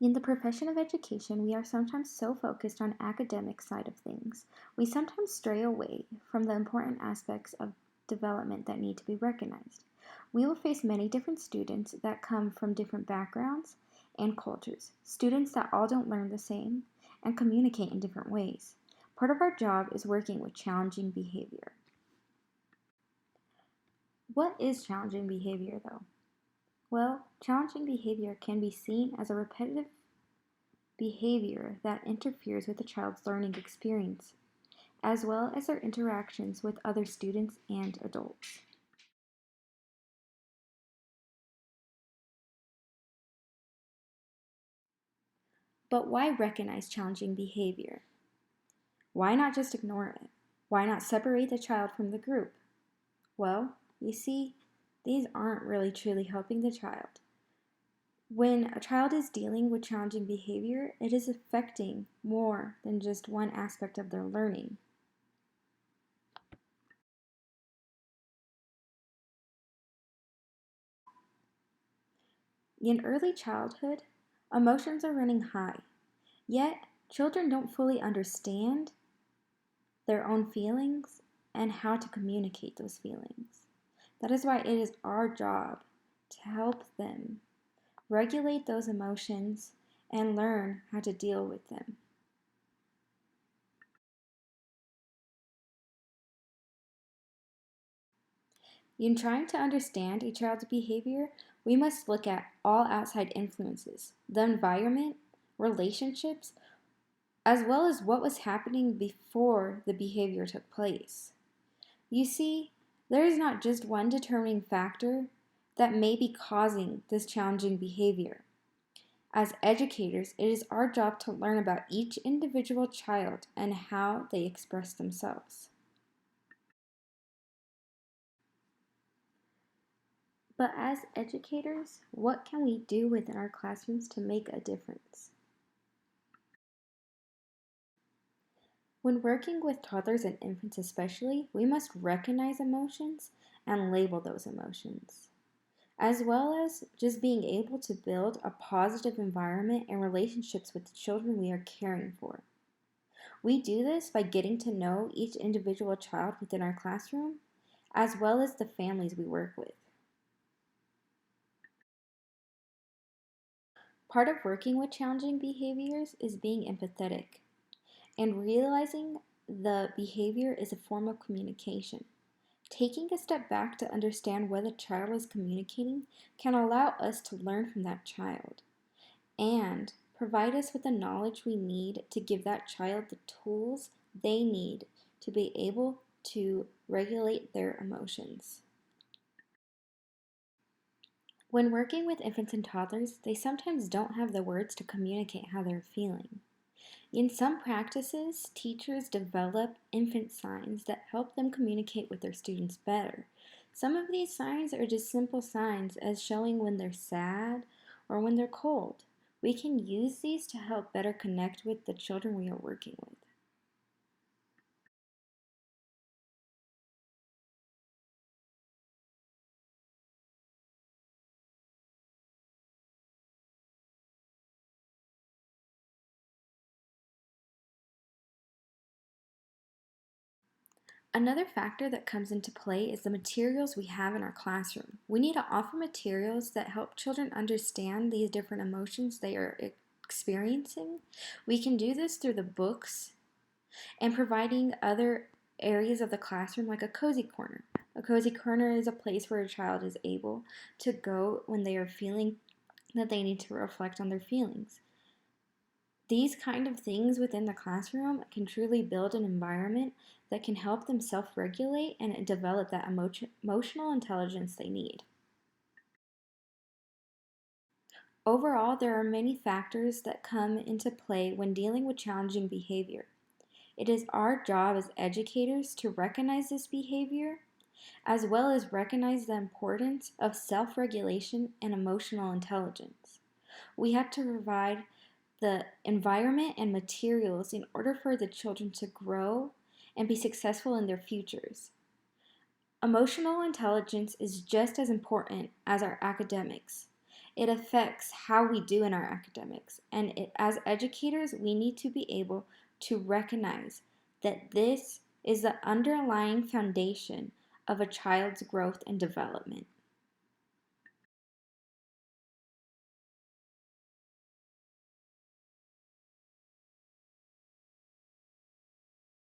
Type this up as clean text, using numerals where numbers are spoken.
In the profession of education, we are sometimes so focused on academic side of things, we sometimes stray away from the important aspects of development that need to be recognized. We will face many different students that come from different backgrounds and cultures, students that all don't learn the same and communicate in different ways. Part of our job is working with challenging behavior. What is challenging behavior though? Well, challenging behavior can be seen as a repetitive behavior that interferes with a child's learning experience, as well as their interactions with other students and adults. But why recognize challenging behavior? Why not just ignore it? Why not separate the child from the group? Well, you see, these aren't really truly helping the child. When a child is dealing with challenging behavior, it is affecting more than just one aspect of their learning. In early childhood, emotions are running high, yet children don't fully understand their own feelings and how to communicate those feelings. That is why it is our job to help them regulate those emotions and learn how to deal with them. In trying to understand a child's behavior, we must look at all outside influences, the environment, relationships, as well as what was happening before the behavior took place. You see, there is not just one determining factor that may be causing this challenging behavior. As educators, it is our job to learn about each individual child and how they express themselves. But as educators, what can we do within our classrooms to make a difference? When working with toddlers and infants especially, we must recognize emotions and label those emotions, as well as just being able to build a positive environment and relationships with the children we are caring for. We do this by getting to know each individual child within our classroom, as well as the families we work with. Part of working with challenging behaviors is being empathetic and realizing the behavior is a form of communication. Taking a step back to understand what a child is communicating can allow us to learn from that child and provide us with the knowledge we need to give that child the tools they need to be able to regulate their emotions. When working with infants and toddlers, they sometimes don't have the words to communicate how they're feeling. In some practices, teachers develop infant signs that help them communicate with their students better. Some of these signs are just simple signs as showing when they're sad or when they're cold. We can use these to help better connect with the children we are working with. Another factor that comes into play is the materials we have in our classroom. We need to offer materials that help children understand these different emotions they are experiencing. We can do this through the books and providing other areas of the classroom like a cozy corner. A cozy corner is a place where a child is able to go when they are feeling that they need to reflect on their feelings. These kind of things within the classroom can truly build an environment that can help them self-regulate and develop that emotional intelligence they need. Overall, there are many factors that come into play when dealing with challenging behavior. It is our job as educators to recognize this behavior, as well as recognize the importance of self-regulation and emotional intelligence. We have to provide the environment and materials in order for the children to grow and be successful in their futures. Emotional intelligence is just as important as our academics. It affects how we do in our academics. And as educators, we need to be able to recognize that this is the underlying foundation of a child's growth and development.